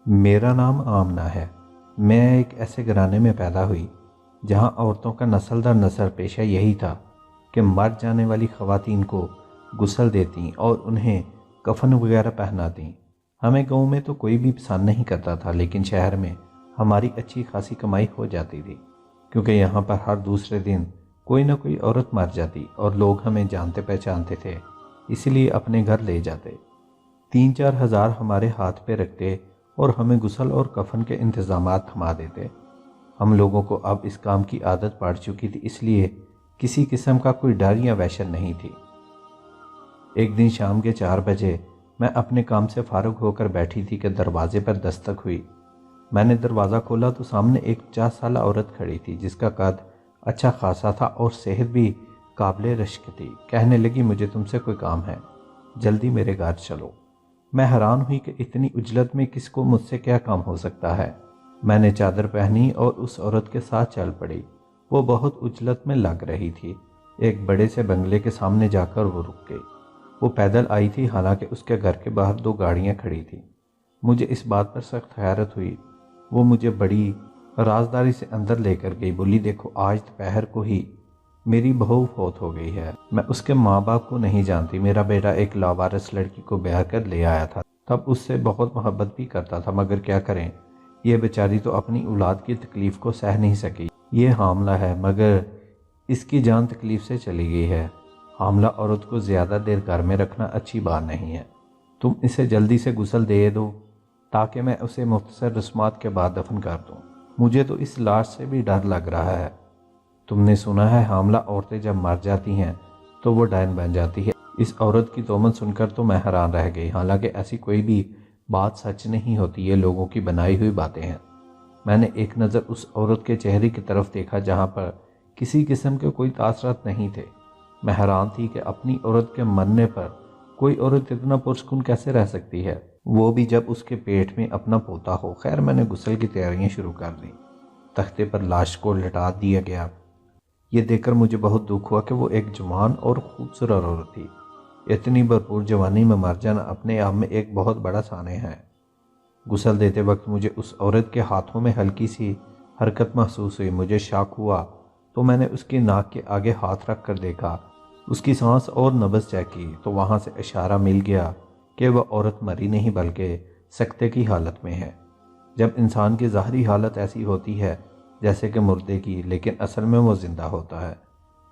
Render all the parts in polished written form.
میرا نام آمنہ ہے۔ میں ایک ایسے گھرانے میں پیدا ہوئی جہاں عورتوں کا نسل در نسل پیشہ یہی تھا کہ مر جانے والی خواتین کو غسل دیتیں اور انہیں کفن وغیرہ پہناتیں۔ ہمیں گاؤں میں تو کوئی بھی پسند نہیں کرتا تھا، لیکن شہر میں ہماری اچھی خاصی کمائی ہو جاتی تھی، کیونکہ یہاں پر ہر دوسرے دن کوئی نہ کوئی عورت مر جاتی اور لوگ ہمیں جانتے پہچانتے تھے، اسی لیے اپنے گھر لے جاتے، 3-4 ہزار ہمارے ہاتھ پہ رکھتے اور ہمیں غسل اور کفن کے انتظامات تھما دیتے۔ ہم لوگوں کو اب اس کام کی عادت پڑ چکی تھی، اس لیے کسی قسم کا کوئی ڈر یا وحشت نہیں تھی۔ ایک دن شام کے 4 بجے میں اپنے کام سے فارغ ہو کر بیٹھی تھی کہ دروازے پر دستک ہوئی۔ میں نے دروازہ کھولا تو سامنے ایک 50 سالہ عورت کھڑی تھی جس کا قد اچھا خاصا تھا اور صحت بھی قابل رشک تھی۔ کہنے لگی، مجھے تم سے کوئی کام ہے، جلدی میرے گھر چلو۔ میں حیران ہوئی کہ اتنی عجلت میں کس کو مجھ سے کیا کام ہو سکتا ہے۔ میں نے چادر پہنی اور اس عورت کے ساتھ چل پڑی۔ وہ بہت عجلت میں لگ رہی تھی۔ ایک بڑے سے بنگلے کے سامنے جا کر وہ رک گئی۔ وہ پیدل آئی تھی، حالانکہ اس کے گھر کے باہر 2 گاڑیاں کھڑی تھیں۔ مجھے اس بات پر سخت حیرت ہوئی۔ وہ مجھے بڑی رازداری سے اندر لے کر گئی، بولی، دیکھو آج دوپہر کو ہی میری بہو فوت ہو گئی ہے۔ میں اس کے ماں باپ کو نہیں جانتی۔ میرا بیٹا ایک لاوارث لڑکی کو بیاہ کر لے آیا تھا، تب اس سے بہت محبت بھی کرتا تھا، مگر کیا کریں، یہ بیچاری تو اپنی اولاد کی تکلیف کو سہ نہیں سکی۔ یہ حاملہ ہے، مگر اس کی جان تکلیف سے چلی گئی ہے۔ حاملہ عورت کو زیادہ دیر گھر میں رکھنا اچھی بات نہیں ہے۔ تم اسے جلدی سے غسل دے دو تاکہ میں اسے مختصر رسومات کے بعد دفن کر دوں۔ مجھے تو اس لاش سے بھی ڈر لگ رہا ہے۔ تم نے سنا ہے حاملہ عورتیں جب مر جاتی ہیں تو وہ ڈائن بن جاتی ہے۔ اس عورت کی تہمت سن کر تو میں حیران رہ گئی، حالانکہ ایسی کوئی بھی بات سچ نہیں ہوتی، یہ لوگوں کی بنائی ہوئی باتیں ہیں۔ میں نے ایک نظر اس عورت کے چہرے کی طرف دیکھا جہاں پر کسی قسم کے کوئی تاثرات نہیں تھے۔ میں حیران تھی کہ اپنی عورت کے مرنے پر کوئی عورت اتنا پرسکون کیسے رہ سکتی ہے، وہ بھی جب اس کے پیٹ میں اپنا پوتا ہو۔ خیر، میں نے غسل کی تیاریاں شروع کر دیں۔ تختے پر لاش کو لٹا دیا گیا۔ یہ دیکھ کر مجھے بہت دکھ ہوا کہ وہ ایک جوان اور خوبصورت عورت تھی۔ اتنی بھرپور جوانی میں مر جانا اپنے آپ میں ایک بہت بڑا سانحہ ہے۔ غسل دیتے وقت مجھے اس عورت کے ہاتھوں میں ہلکی سی حرکت محسوس ہوئی۔ مجھے شک ہوا تو میں نے اس کی ناک کے آگے ہاتھ رکھ کر دیکھا، اس کی سانس اور نبض چیک کی، تو وہاں سے اشارہ مل گیا کہ وہ عورت مری نہیں بلکہ سکتے کی حالت میں ہے۔ جب انسان کی ظاہری حالت ایسی ہوتی ہے جیسے کہ مردے کی، لیکن اصل میں وہ زندہ ہوتا ہے۔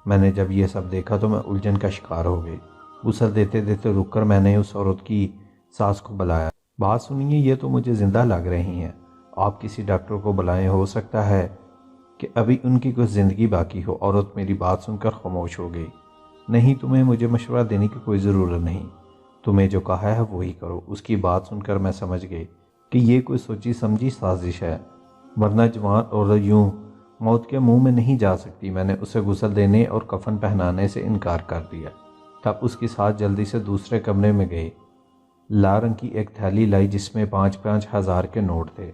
میں نے جب یہ سب دیکھا تو میں الجھن کا شکار ہو گئی۔ غسل دیتے دیتے رک کر میں نے اس عورت کی ساس کو بلایا۔ بات سنیے، یہ تو مجھے زندہ لگ رہی ہیں، آپ کسی ڈاکٹر کو بلائیں، ہو سکتا ہے کہ ابھی ان کی کچھ زندگی باقی ہو۔ عورت میری بات سن کر خاموش ہو گئی۔ نہیں، تمہیں مجھے مشورہ دینے کی کوئی ضرورت نہیں، تمہیں جو کہا ہے وہی کرو۔ اس کی بات سن کر میں سمجھ گئی کہ یہ کوئی سوچی سمجھی سازش ہے، ورنہ جوان عورت یوں موت کے منہ میں نہیں جا سکتی۔ میں نے اسے غسل دینے اور کفن پہنانے سے انکار کر دیا۔ تب اس کی ساتھ جلدی سے دوسرے کمرے میں گئی، لال رنگ کی ایک تھیلی لائی جس میں 5-5 ہزار کے نوٹ تھے۔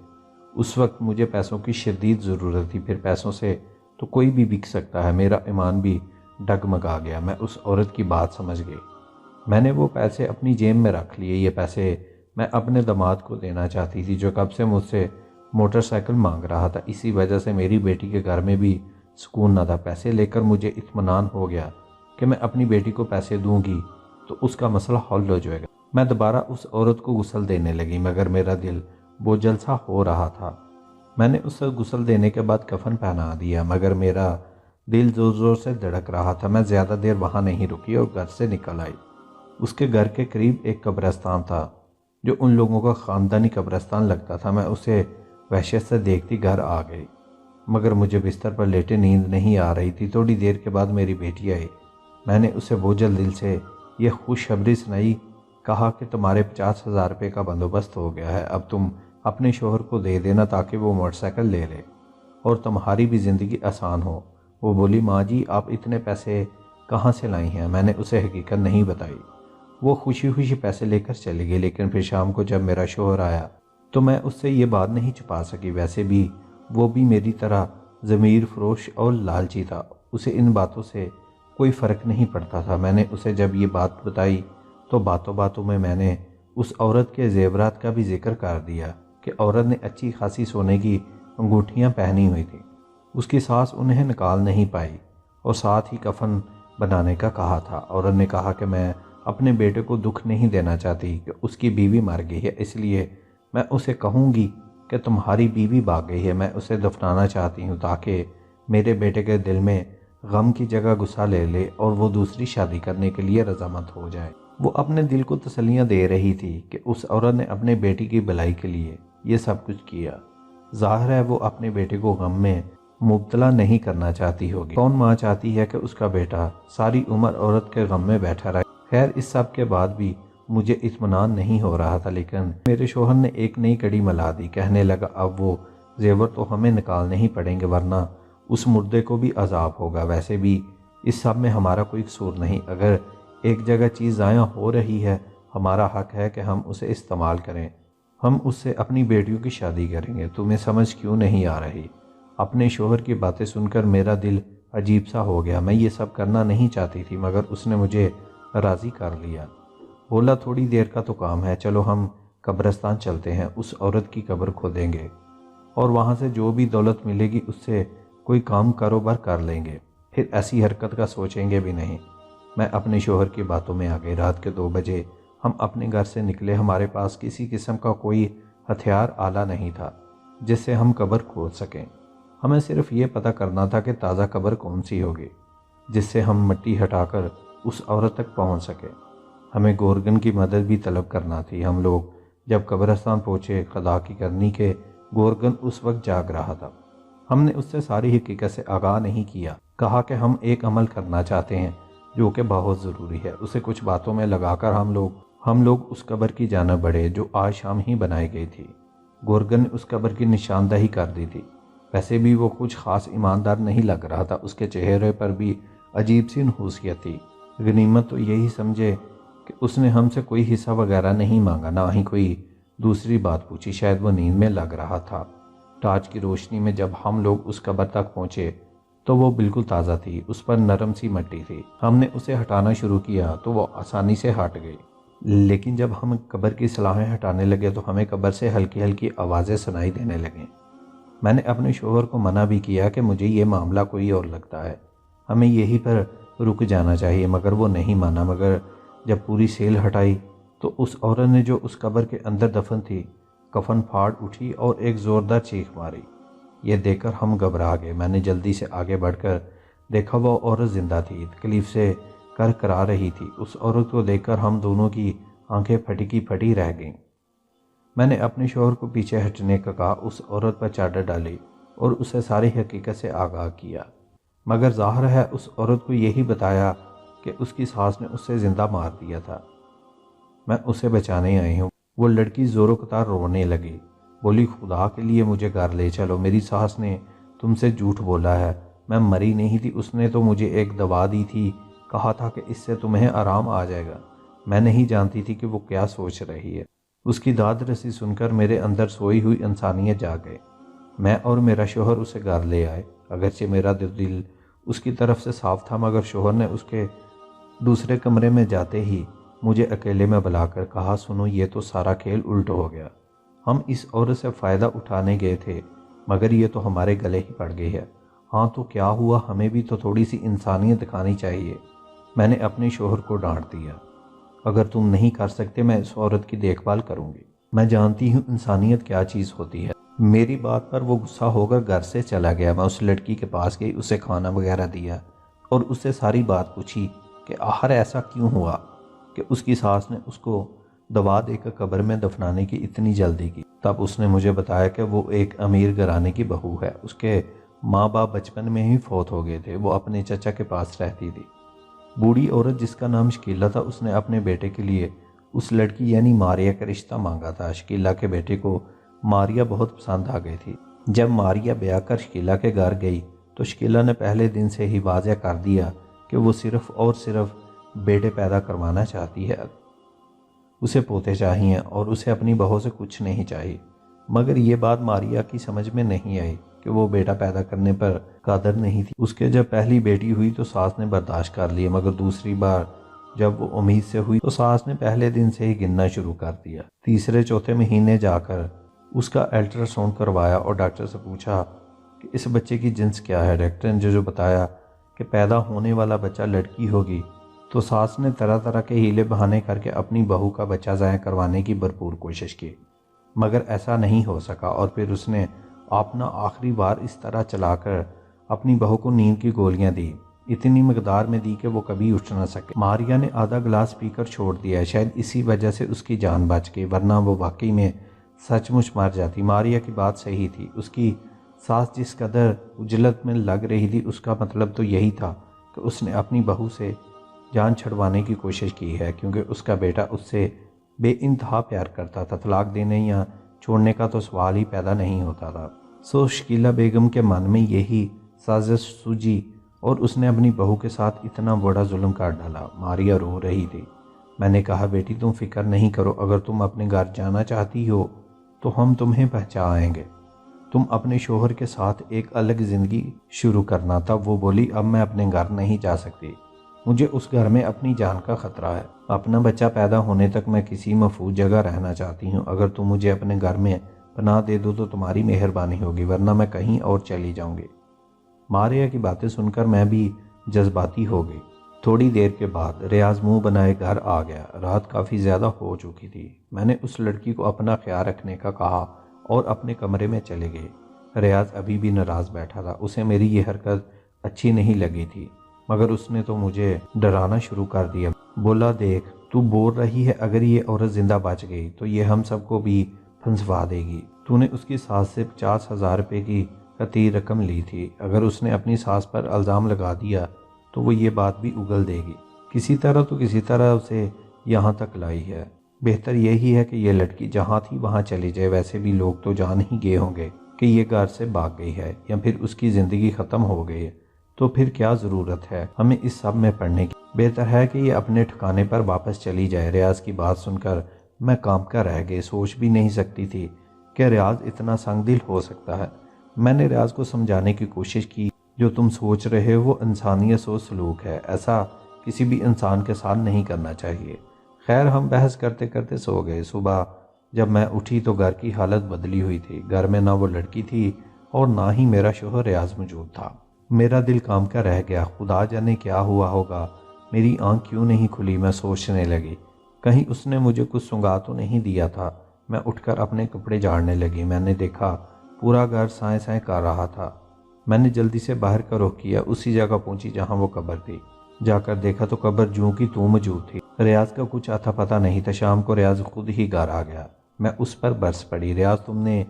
اس وقت مجھے پیسوں کی شدید ضرورت تھی، پھر پیسوں سے تو کوئی بھی بک سکتا ہے۔ میرا ایمان بھی ڈگمگا گیا۔ میں اس عورت کی بات سمجھ گئی۔ میں نے وہ پیسے اپنی جیب میں رکھ لیے۔ یہ پیسے میں اپنے داماد کو دینا چاہتی تھی جو کب سے مجھ سے موٹر سائیکل مانگ رہا تھا۔ اسی وجہ سے میری بیٹی کے گھر میں بھی سکون نہ تھا۔ پیسے لے کر مجھے اطمینان ہو گیا کہ میں اپنی بیٹی کو پیسے دوں گی تو اس کا مسئلہ حل ہو جائے گا۔ میں دوبارہ اس عورت کو غسل دینے لگی، مگر میرا دل بوجھل سا ہو رہا تھا۔ میں نے اسے غسل دینے کے بعد کفن پہنا دیا، مگر میرا دل زور زور سے دھڑک رہا تھا۔ میں زیادہ دیر وہاں نہیں رکی اور گھر سے نکل آئی۔ اس کے گھر کے قریب ایک قبرستان تھا جو ان لوگوں کا خاندانی قبرستان لگتا تھا۔ میں اسے وحشت سے دیکھتی گھر آ گئی، مگر مجھے بستر پر لیٹے نیند نہیں آ رہی تھی۔ تھوڑی دیر کے بعد میری بیٹی آئی۔ میں نے اسے بوجھل دل سے یہ خوشخبری سنائی، کہا کہ تمہارے 50,000 روپے کا بندوبست ہو گیا ہے، اب تم اپنے شوہر کو دے دینا تاکہ وہ موٹر سائیکل لے لے اور تمہاری بھی زندگی آسان ہو۔ وہ بولی، ماں جی آپ اتنے پیسے کہاں سے لائی ہیں؟ میں نے اسے حقیقت نہیں بتائی۔ وہ خوشی خوشی پیسے لے کر چلی گئی، لیکن پھر شام کو جب میرا شوہر آیا تو میں اس سے یہ بات نہیں چھپا سکی۔ ویسے بھی وہ بھی میری طرح ضمیر فروش اور لالچی تھا، اسے ان باتوں سے کوئی فرق نہیں پڑتا تھا۔ میں نے اسے جب یہ بات بتائی تو باتوں باتوں میں نے اس عورت کے زیورات کا بھی ذکر کر دیا کہ کہ عورت نے اچھی خاصی سونے کی انگوٹھیاں پہنی ہوئی تھیں۔ اس کی ساس انہیں نکال نہیں پائی اور ساتھ ہی کفن بنانے کا کہا تھا۔ عورت نے کہا کہ میں اپنے بیٹے کو دکھ نہیں دینا چاہتی کہ اس کی بیوی مر گئی ہے، اس لیے میں اسے کہوں گی کہ تمہاری بیوی بھاگ گئی ہے۔ میں اسے دفنانا چاہتی ہوں تاکہ میرے بیٹے کے دل میں غم کی جگہ غصہ لے لے اور وہ دوسری شادی کرنے کے لیے رضامند ہو جائے۔ وہ اپنے دل کو تسلیاں دے رہی تھی کہ اس عورت نے اپنے بیٹی کی بھلائی کے لیے یہ سب کچھ کیا۔ ظاہر ہے وہ اپنے بیٹے کو غم میں مبتلا نہیں کرنا چاہتی ہوگی۔ کون ماں چاہتی ہے کہ اس کا بیٹا ساری عمر عورت کے غم میں بیٹھا رہے؟ خیر اس سب کے بعد بھی مجھے اطمینان نہیں ہو رہا تھا، لیکن میرے شوہر نے ایک نئی کڑی ملا دی۔ کہنے لگا اب وہ زیور تو ہمیں نکالنے ہی پڑیں گے ورنہ اس مردے کو بھی عذاب ہوگا۔ ویسے بھی اس سب میں ہمارا کوئی قصور نہیں، اگر ایک جگہ چیز ضائع ہو رہی ہے ہمارا حق ہے کہ ہم اسے استعمال کریں۔ ہم اس سے اپنی بیٹیوں کی شادی کریں گے۔ تمہیں سمجھ کیوں نہیں آ رہی؟ اپنے شوہر کی باتیں سن کر میرا دل عجیب سا ہو گیا۔ میں یہ سب کرنا نہیں چاہتی تھی مگر اس نے مجھے راضی کر لیا۔ بولا تھوڑی دیر کا تو کام ہے، چلو ہم قبرستان چلتے ہیں، اس عورت کی قبر کھودیں گے اور وہاں سے جو بھی دولت ملے گی اس سے کوئی کام کاروبار کر لیں گے، پھر ایسی حرکت کا سوچیں گے بھی نہیں۔ میں اپنے شوہر کی باتوں میں آ گئی۔ رات کے 2 بجے ہم اپنے گھر سے نکلے۔ ہمارے پاس کسی قسم کا کوئی ہتھیار آلہ نہیں تھا جس سے ہم قبر کھود سکیں۔ ہمیں صرف یہ پتہ کرنا تھا کہ تازہ قبر کون سی ہوگی جس سے ہم مٹی ہٹا کر اس عورت تک پہنچ سکیں۔ ہمیں گورگن کی مدد بھی طلب کرنا تھی۔ ہم لوگ جب قبرستان پہنچے خدا کی کرنی کہ گورگن اس وقت جاگ رہا تھا۔ ہم نے اس سے ساری حقیقت سے آگاہ نہیں کیا۔ کہا کہ ہم ایک عمل کرنا چاہتے ہیں جو کہ بہت ضروری ہے۔ اسے کچھ باتوں میں لگا کر ہم لوگ اس قبر کی جانب بڑھے جو آج شام ہی بنائی گئی تھی۔ گورگن نے اس قبر کی نشاندہی کر دی تھی۔ ویسے بھی وہ کچھ خاص ایماندار نہیں لگ رہا تھا، اس کے چہرے پر بھی عجیب سی نحوست تھی۔ غنیمت تو یہی سمجھے کہ اس نے ہم سے کوئی حصہ وغیرہ نہیں مانگا، نہ ہی کوئی دوسری بات پوچھی۔ شاید وہ نیند میں لگ رہا تھا۔ ٹارچ کی روشنی میں جب ہم لوگ اس قبر تک پہنچے تو وہ بالکل تازہ تھی، اس پر نرم سی مٹی تھی۔ ہم نے اسے ہٹانا شروع کیا تو وہ آسانی سے ہٹ گئی، لیکن جب ہم قبر کی صلاحیں ہٹانے لگے تو ہمیں قبر سے ہلکی ہلکی آوازیں سنائی دینے لگیں۔ میں نے اپنے شوہر کو منع بھی کیا کہ مجھے یہ معاملہ کوئی اور لگتا ہے، ہمیں یہیں پر رک جانا چاہیے، مگر وہ نہیں مانا۔ مگر جب پوری سیل ہٹائی تو اس عورت نے جو اس قبر کے اندر دفن تھی کفن پھاڑ اٹھی اور ایک زوردار چیخ ماری۔ یہ دیکھ کر ہم گھبرا گئے۔ میں نے جلدی سے آگے بڑھ کر دیکھا وہ عورت زندہ تھی، تکلیف سے کرا رہی تھی۔ اس عورت کو دیکھ کر ہم دونوں کی آنکھیں پھٹی کی پھٹی رہ گئیں۔ میں نے اپنے شوہر کو پیچھے ہٹنے کا کہا، اس عورت پر چادر ڈالی اور اسے ساری حقیقت سے آگاہ کیا، مگر ظاہر ہے اس عورت کو یہی بتایا کہ اس کی ساس نے اسے زندہ مار دیا تھا۔ میں اسے بچانے آئی ہوں۔ وہ لڑکی زور و قطار رونے لگی، بولی خدا کے لیے مجھے گھر لے چلو، میری ساس نے تم سے جھوٹ بولا ہے، میں مری نہیں تھی، اس نے تو مجھے ایک دوا دی تھی، کہا تھا کہ اس سے تمہیں آرام آ جائے گا۔ میں نہیں جانتی تھی کہ وہ کیا سوچ رہی ہے۔ اس کی داد رسی سن کر میرے اندر سوئی ہوئی انسانیت جاگ گئی۔ میں اور میرا شوہر اسے گھر لے آئے۔ اگرچہ میرا دل اس کی طرف سے صاف تھا مگر شوہر نے اس کے دوسرے کمرے میں جاتے ہی مجھے اکیلے میں بلا کر کہا، سنو یہ تو سارا کھیل الٹ ہو گیا۔ ہم اس عورت سے فائدہ اٹھانے گئے تھے مگر یہ تو ہمارے گلے ہی پڑ گئی ہے۔ ہاں تو کیا ہوا، ہمیں بھی تو تھوڑی سی انسانیت دکھانی چاہیے۔ میں نے اپنے شوہر کو ڈانٹ دیا، اگر تم نہیں کر سکتے میں اس عورت کی دیکھ بھال کروں گی، میں جانتی ہوں انسانیت کیا چیز ہوتی ہے۔ میری بات پر وہ غصہ ہو کر گھر سے چلا گیا۔ میں اس لڑکی کے پاس گئی، اسے کھانا وغیرہ دیا اور اس سے ساری بات پوچھی کہ آخر ایسا کیوں ہوا کہ اس کی ساس نے اس کو دوا دے کر قبر میں دفنانے کی اتنی جلدی کی۔ تب اس نے مجھے بتایا کہ وہ ایک امیر گھرانے کی بہو ہے، اس کے ماں باپ بچپن میں ہی فوت ہو گئے تھے، وہ اپنے چچا کے پاس رہتی تھی۔ بوڑھی عورت جس کا نام شکیلہ تھا، اس نے اپنے بیٹے کے لیے اس لڑکی یعنی ماریا کا رشتہ مانگا تھا۔ شکیلہ کے بیٹے کو ماریا بہت پسند آ گئی تھی۔ جب ماریا بیاہ کر شکیلہ کے گھر گئی تو شکیلہ نے پہلے دن سے ہی واضح کر دیا کہ وہ صرف اور صرف بیٹے پیدا کروانا چاہتی ہے، اسے پوتے چاہیے اور اسے اپنی بہو سے کچھ نہیں چاہیے۔ مگر یہ بات ماریا کی سمجھ میں نہیں آئی کہ وہ بیٹا پیدا کرنے پر قادر نہیں تھی۔ اس کے جب پہلی بیٹی ہوئی تو ساس نے برداشت کر لی، مگر دوسری بار جب وہ امید سے ہوئی تو ساس نے پہلے دن سے ہی گننا شروع کر دیا۔ تیسرے چوتھے مہینے جا کر اس کا الٹرا ساؤنڈ کروایا اور ڈاکٹر سے پوچھا کہ اس بچے کی جنس کیا ہے۔ ڈاکٹر نے جو بتایا کہ پیدا ہونے والا بچہ لڑکی ہوگی، تو ساس نے طرح طرح کے ہیلے بہانے کر کے اپنی بہو کا بچہ ضائع کروانے کی بھرپور کوشش کی، مگر ایسا نہیں ہو سکا، اور پھر اس نے اپنا آخری بار اس طرح چلا کر اپنی بہو کو نیند کی گولیاں دی، اتنی مقدار میں دی کہ وہ کبھی اٹھ نہ سکے۔ ماریا نے آدھا گلاس پی کر چھوڑ دیا، شاید اسی وجہ سے اس کی جان بچ گئی، ورنہ وہ واقعی میں سچ مچ مر جاتی۔ ماریا کی بات صحیح تھی، اس کی ساس جس قدر اجلت میں لگ رہی تھی، اس کا مطلب تو یہی تھا کہ اس نے اپنی بہو سے جان چھڑوانے کی کوشش کی ہے، کیونکہ اس کا بیٹا اس سے بے انتہا پیار کرتا تھا۔ طلاق دینے یا چھوڑنے کا تو سوال ہی پیدا نہیں ہوتا تھا۔ شکیلہ بیگم کے من میں یہی سازش سوجی اور اس نے اپنی بہو کے ساتھ اتنا بڑا ظلم کر ڈالا۔ ماریا رو رہی تھی۔ میں نے کہا بیٹی تم فکر نہیں کرو، اگر تم اپنے گھر جانا چاہتی ہو تو ہم تمہیں پہنچائیں گے، تم اپنے شوہر کے ساتھ ایک الگ زندگی شروع کرنا۔ تب وہ بولی اب میں اپنے گھر نہیں جا سکتی، مجھے اس گھر میں اپنی جان کا خطرہ ہے، اپنا بچہ پیدا ہونے تک میں کسی محفوظ جگہ رہنا چاہتی ہوں، اگر تم مجھے اپنے گھر میں پناہ دے دو تو تمہاری مہربانی ہوگی، ورنہ میں کہیں اور چلی جاؤں گی۔ ماریا کی باتیں سن کر میں بھی جذباتی ہو گئی۔ تھوڑی دیر کے بعد ریاض منہ بنائے گھر آ گیا۔ رات کافی زیادہ ہو چکی تھی۔ میں نے اس لڑکی کو اپنا خیال رکھنے کا کہا اور اپنے کمرے میں چلے گئے۔ ریاض ابھی بھی ناراض بیٹھا تھا، اسے میری یہ حرکت اچھی نہیں لگی تھی، مگر اس نے تو مجھے ڈرانا شروع کر دیا۔ بولا دیکھ تو بول رہی ہے اگر یہ عورت زندہ بچ گئی تو یہ ہم سب کو بھی پھنسوا دے گی۔ تو نے اس کی ساس سے 50,000 روپے کی قطعی رقم لی تھی، اگر اس نے اپنی ساس پر الزام لگا دیا تو وہ یہ بات بھی اگل دے گی، کسی طرح اسے یہاں تک لائی ہے۔ بہتر یہی ہے کہ یہ لڑکی جہاں تھی وہاں چلی جائے، ویسے بھی لوگ تو جان ہی گئے ہوں گے کہ یہ گھر سے بھاگ گئی ہے یا پھر اس کی زندگی ختم ہو گئی ہے، تو پھر کیا ضرورت ہے ہمیں اس سب میں پڑنے کی، بہتر ہے کہ یہ اپنے ٹھکانے پر واپس چلی جائے۔ ریاض کی بات سن کر میں کانپ کر رہ گئی، سوچ بھی نہیں سکتی تھی کہ ریاض اتنا سنگ دل ہو سکتا ہے۔ میں نے ریاض کو سمجھانے کی کوشش کی جو تم سوچ رہے ہو وہ انسانیت و سلوک ہے، ایسا کسی بھی انسان کے ساتھ نہیں کرنا چاہیے۔ خیر ہم بحث کرتے کرتے سو گئے۔ صبح جب میں اٹھی تو گھر کی حالت بدلی ہوئی تھی، گھر میں نہ وہ لڑکی تھی اور نہ ہی میرا شوہر ریاض موجود تھا۔ میرا دل کام کا رہ گیا، خدا جانے کیا ہوا ہوگا، میری آنکھ کیوں نہیں کھلی، میں سوچنے لگی کہیں اس نے مجھے کچھ سنگا تو نہیں دیا تھا۔ میں اٹھ کر اپنے کپڑے جھاڑنے لگی، میں نے دیکھا پورا گھر سائیں سائیں کر رہا تھا۔ میں نے جلدی سے باہر کا رخ کیا، اسی جگہ پہنچی جہاں وہ قبر تھی، جا کر دیکھا تو قبر جوں کی توں موجود تھی۔ ریاض کا کچھ آتا پتہ نہیں تھا۔ شام کو ریاض خود ہی گھر آ گیا، میں اس پر برس پڑی۔ ریاض تم نے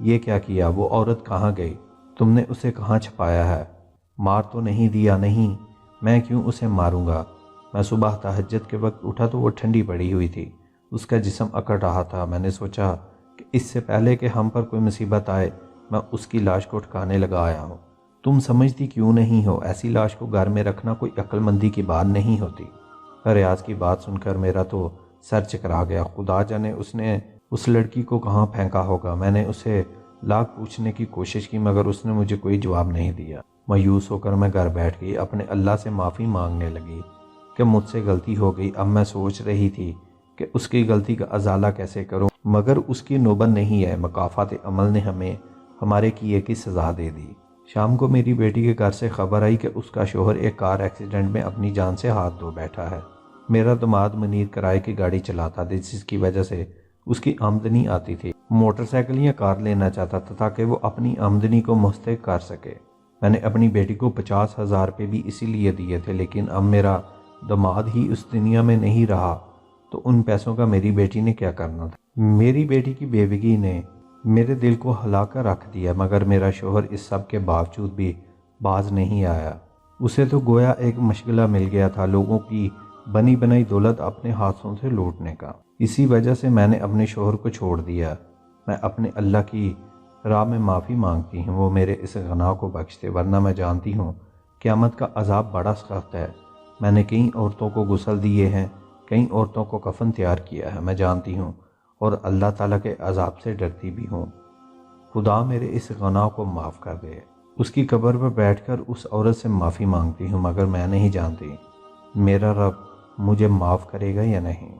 یہ کیا کیا؟ وہ عورت کہاں گئی؟ تم نے اسے کہاں چھپایا ہے؟ مار تو نہیں دیا؟ نہیں، میں کیوں اسے ماروں گا؟ میں صبح تہجد کے وقت اٹھا تو وہ ٹھنڈی پڑی ہوئی تھی، اس کا جسم اکڑ رہا تھا۔ میں نے سوچا کہ اس سے پہلے کہ ہم پر کوئی مصیبت آئے میں اس کی لاش کو ٹھکانے لگا آیا ہوں۔ تم سمجھتی کیوں نہیں ہو؟ ایسی لاش کو گھر میں رکھنا کوئی عقل مندی کی بات نہیں ہوتی۔ ریاض کی بات سن کر میرا تو سر چکرا گیا، خدا جانے اس نے اس لڑکی کو کہاں پھینکا ہوگا۔ میں نے اسے لاکھ پوچھنے کی کوشش کی مگر اس نے مجھے کوئی جواب نہیں دیا۔ مایوس ہو کر میں گھر بیٹھ گئی، اپنے اللہ سے معافی مانگنے لگی کہ مجھ سے غلطی ہو گئی۔ اب میں سوچ رہی تھی کہ اس کی غلطی کا ازالہ کیسے کروں، مگر اس کی نوبت نہیں ہے، مکافات عمل نے ہمیں ہمارے کیے کی سزا دے دی۔ شام کو میری بیٹی کے گھر سے خبر آئی کہ اس کا شوہر ایک کار ایکسیڈنٹ میں اپنی جان سے ہاتھ دھو بیٹھا ہے۔ میرا داماد منیر کرائے کی گاڑی چلاتا تھا، جس کی وجہ سے اس کی آمدنی آتی تھی۔ موٹر سائیکل یا کار لینا چاہتا تھا تاکہ وہ اپنی آمدنی کو مستحق کر سکے۔ میں نے اپنی بیٹی کو 50,000 روپے بھی اسی لیے دیے تھے، لیکن اب میرا داماد ہی اس دنیا میں نہیں رہا تو ان پیسوں کا میری بیٹی نے کیا کرنا تھا۔ میری بیٹی کی بیوگی نے میرے دل کو ہلا کر رکھ دیا، مگر میرا شوہر اس سب کے باوجود بھی باز نہیں آیا۔ اسے تو گویا ایک مشغلہ مل گیا تھا لوگوں کی بنی بنائی دولت اپنے ہاتھوں سے لوٹنے کا۔ اسی وجہ سے میں نے اپنے شوہر کو چھوڑ دیا۔ میں اپنے اللہ کی راہ میں معافی مانگتی ہوں، وہ میرے اس گناہ کو بخش دے، ورنہ میں جانتی ہوں قیامت کا عذاب بڑا سخت ہے۔ میں نے کئی عورتوں کو غسل دیے ہیں، کئی عورتوں کو کفن تیار کیا ہے، میں جانتی ہوں، اور اللہ تعالیٰ کے عذاب سے ڈرتی بھی ہوں۔ خدا میرے اس گناہ کو معاف کر دے۔ اس کی قبر پر بیٹھ کر اس عورت سے معافی مانگتی ہوں، مگر میں نہیں جانتی میرا رب مجھے معاف کرے گا یا نہیں۔